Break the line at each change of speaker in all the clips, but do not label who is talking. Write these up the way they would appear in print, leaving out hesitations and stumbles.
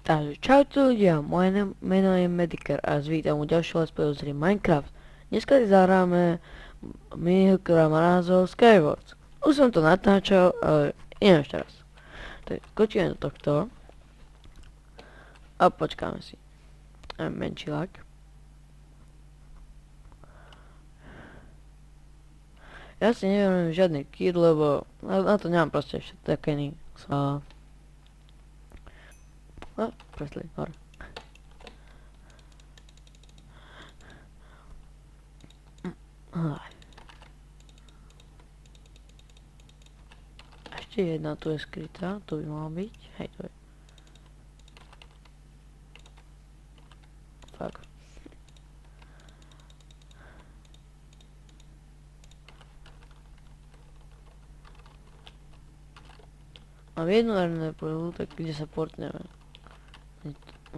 Takže čaute ľudia, moje meno je Medicare a vítam u ďalšieho let's playu z hry Minecraft. Dneska si zahráme minihru, ktorá má názov Skywars. Už som to natáčal, ale idem ešte raz. Tak skočíme do tohto a počkáme si. Menší lag. Ja si neviem žiadny kit, lebo na to nemám proste ešte takený. Presli, hore. Ešte jedna tu je skrytá, tu by mala byť. Hej, to je. Fuck. Mám jednu RNPL, tak kde sa portneme.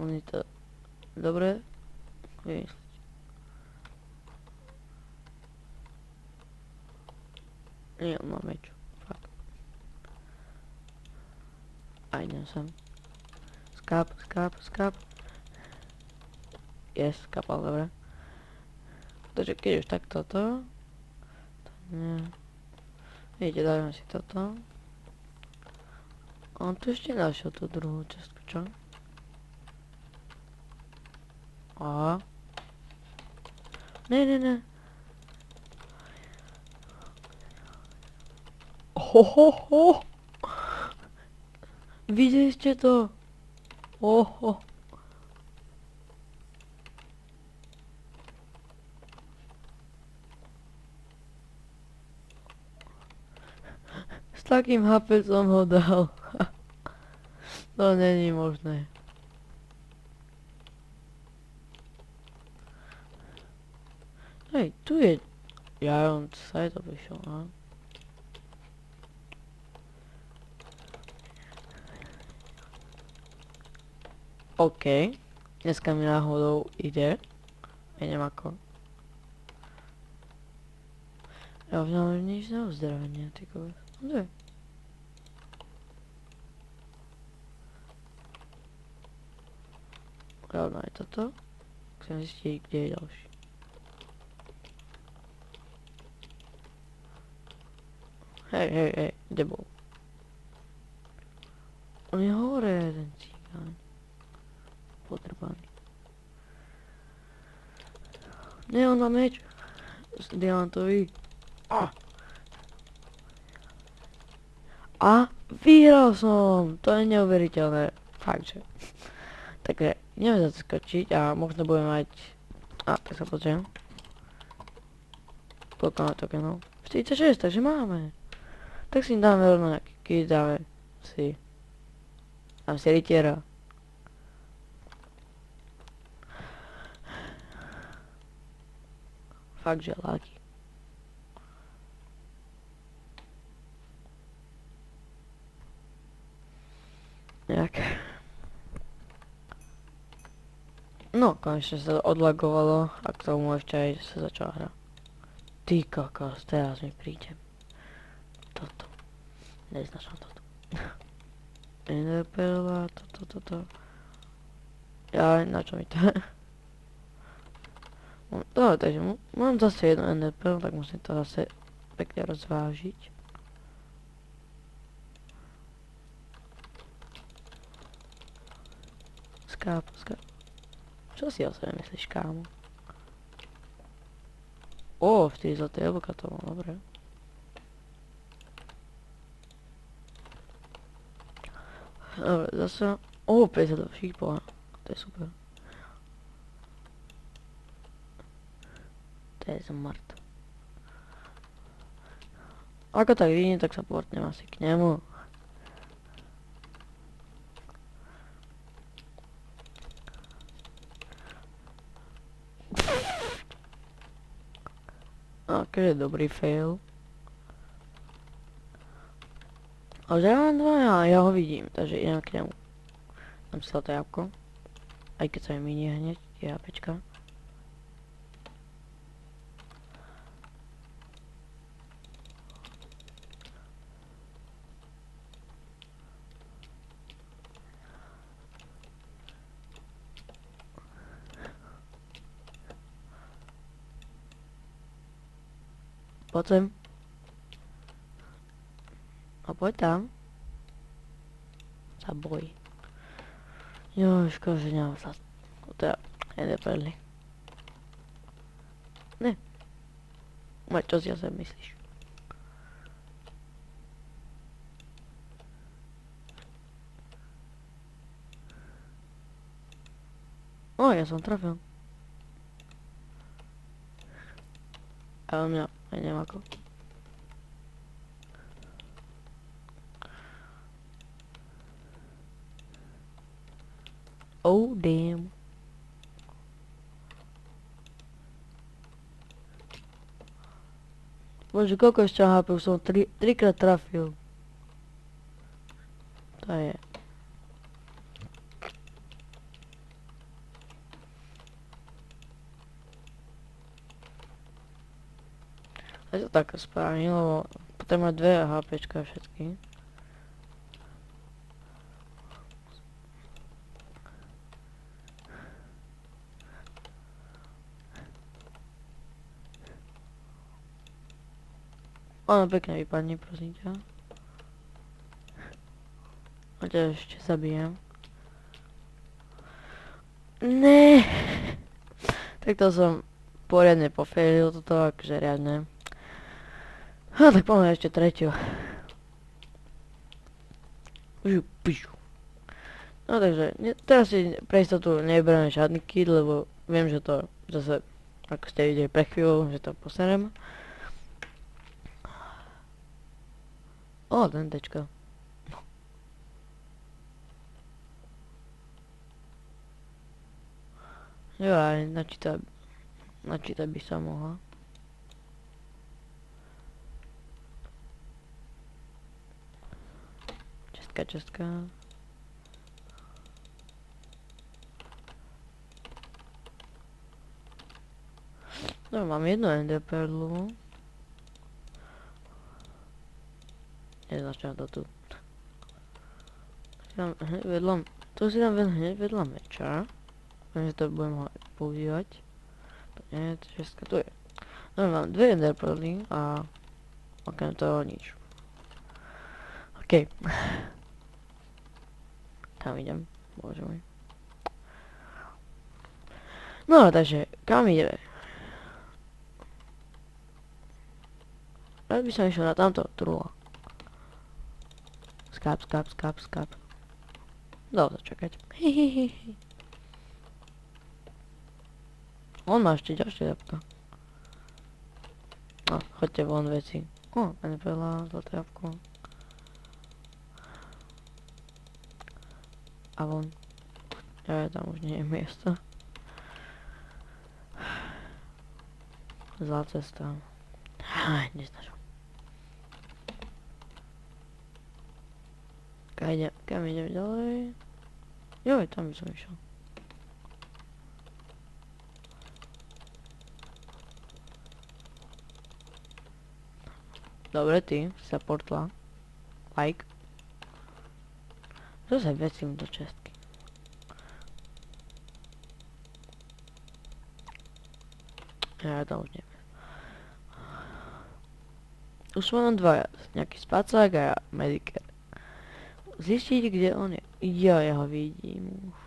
Oni to... Dobre? Vymysliť. Nie, on má meč. Fuck. A idem sem. Skáp. Yes, skapal, dobre. Takže keď už tak toto... Nie. Vidíte, dajme si toto. A on tu ešte našiel tú druhú častku, čo? Aha. Ne. Ohoho. Videli ste to? Oho. S takým HP som ho dal. To není možné. Hej, tu je Giant Side official, a? OK. Dneska mi náhodou ide. Ja neviem ako. Ja už nemám nič na uzdravenie, ty kokos. Kde? Rovno aj toto. Chcem zistiť, kde je ďalší. Hej, kde bol? On je hore, ten cigán. Podrbaný. Ne, on má meč. Diamantový. A vyhral som. To je neuveriteľné. Fakt, že. Takže ideme zaskočiť a možno budeme mať... A, tak sa pozriem. Koľko má tokenov? 46, takže máme. Tak si dáme rovno nejaký kit, dáme si rytiera. Fakt, že láky. Nejak. No, konečne sa odlagovalo a k tomu ešte aj sa začala hra. Ty kokos, teraz mi príde. Toto. Neznačam toto. Enderperla, toto. Ja, na čo mi to? Dobre, takže mám zase jednu enderperlu, tak musím to zase pekne rozvážiť. Skáp. Čo si o sebe myslíš, kámo? 4 zlaté jablka, to mám, dobre. Dobre, zase... 50 šípov, to je super. To je zmrt. Ako tak vidím, tak sa portnem asi k nemu. Akože dobrý fail. Ale ja mám dva a ja ho vidím, takže idem k nemu. Dám si to jabko. Aj keď sa mi minie hneď, je jabečka. Poď sem. A poď tam. Sa bojí. Jo, škoda, že nemám sa... Teda, neperly. Ne. Mať, čo si o sebe myslíš? O, ja som trafil. Ale mňa, aj neviem ako. Oh, damn. Bože, koľko ešte HP, už som 3-krát trafil. To je. Ja to tak správne, lebo potom má 2 HPčka všetky. Ono pekne vypadne, prosím ťa. A ťa ešte zabijem. Ne. Tak to som poriadne pofailil toto, akože riadne. Tak poďme ešte tretiu. No takže, teraz si pre istotu neberiem žiadny kit, lebo viem, že to zase, ako ste videli pre chvíľu, že to poserem. O, ten tečka. Jo, aj načítať by sa mohla. Čestka. No, mám jednu ender perlu. Nezačnem to tu. Tu si dám hneď vedľa meča. Viem, že to budem používať. To nie je čestka, tu je. No, mám 2 ender perly a okrem toho nič. OK. Kam idem? Bože môj. No, takže, kam ideme? Rád by som išiel na tamto trula. Skáp. Dalo sa čakať. On má ešte ďalšie jabka. No, choďte von veci. O, NPL, zlaté jabko. A von. Ja, tam už nie je miesto. Zlá cesta. Neznačím. Kam idem ďalej? Joj, tam by som išiel. Dobre, ty sa portla. Like. Co sa vecím do čestky? Ja to už neviem. Už sú len dvaja. Nejaký spacák a mediker. Zistiť, kde on je. Ja ho vidím už.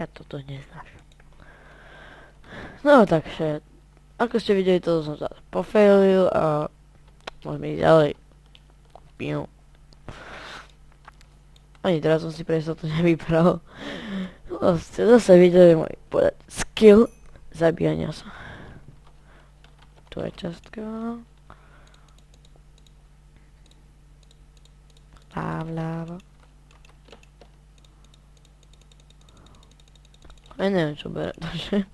Ja toto neznášam. No takže, ako ste videli, toto som sa pofailil a môžeme ísť ďalej. Piu. Ani teraz som si pre istotu nevybral. Ste zase videli môj skill zabíjania sa. Tu je častka. Vľavo. Ja neviem, čo bere, takže...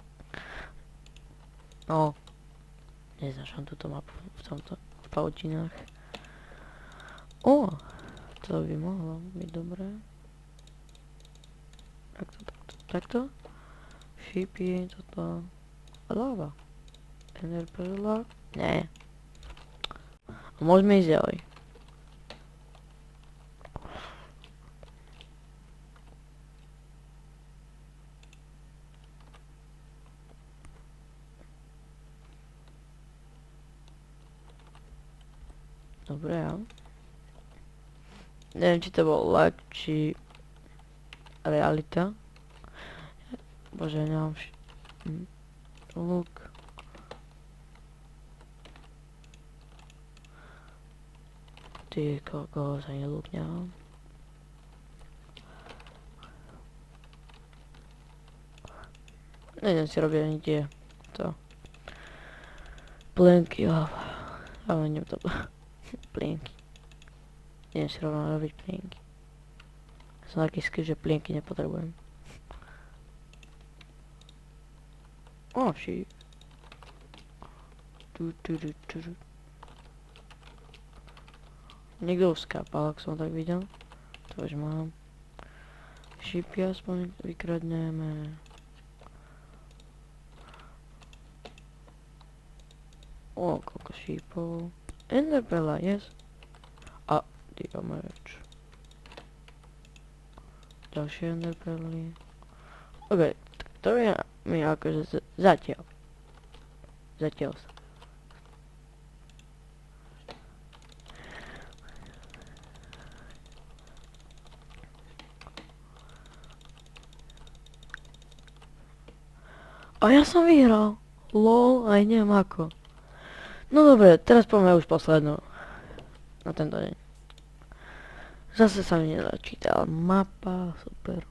No. Neznašam túto mapu v paučinách. O! To by mohlo byť dobré. Takto. Šípy, toto. Láva. Ender perla. Nie. A môžeme ísť ďalej. Dobre, ja. Neviem, či to bol lag, či realita. Bože, nemám luk. Ty kokos, ani luk nemám. Nejdem si robiť ani tie to plenky, ale neviem to plienky. Idem si rovno robiť plienky. Som taký skryt, že plienky nepotrebujem. O, sheep. Niekto uskápal, ak som tak videl. To už mám. Sheepy aspoň vykradneme. O, koľko sheepov. Enderpella, yes. A, týka meč. Ďalšie enderpelly. Ok, to je mi akože zatiaľ. Zatiaľ sa. A ja som vyhral. LOL, aj neviem ako. No dobre, teraz poďme už poslednú. Na tento deň. Zase sa mi nezačítala mapa, super.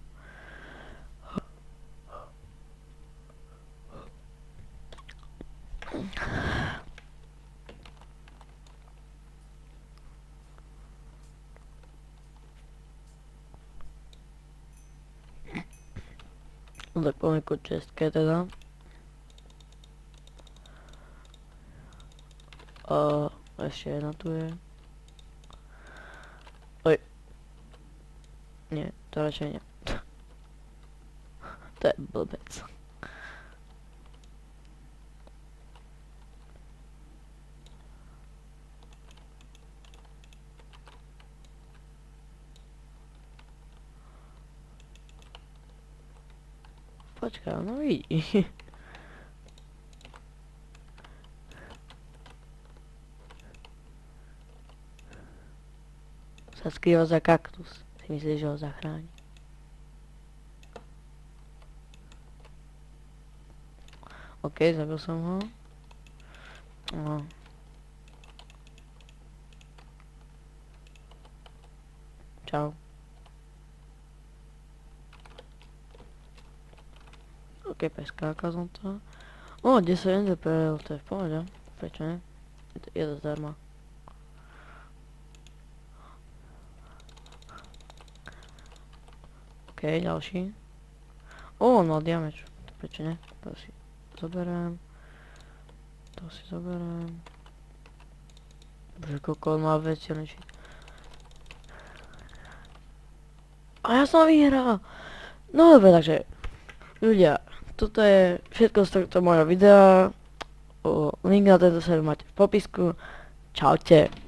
No tak poďme ku čestke teda. Ešte jedna tu je. Oj. Nie, to radšej nie. To je blbec. Počkaj, no vidí. Sa skrýva za kaktus. Si myslíš, že ho zachráni? OK, zabil som ho. No. Čau. OK, preskákal som to. O, 10 enderpearl, to je v pohode. Prečo ne? Je to zdarma. OK, ďalší. O, on mal diameč. Prečo ne? To si zoberiem. To si zoberiem. Bože, koľko on má veci, A ja som vyhral. No dobre, takže ľudia, toto je všetko z tohto mojho videa. Link na tento server máte v popisku. Čaute.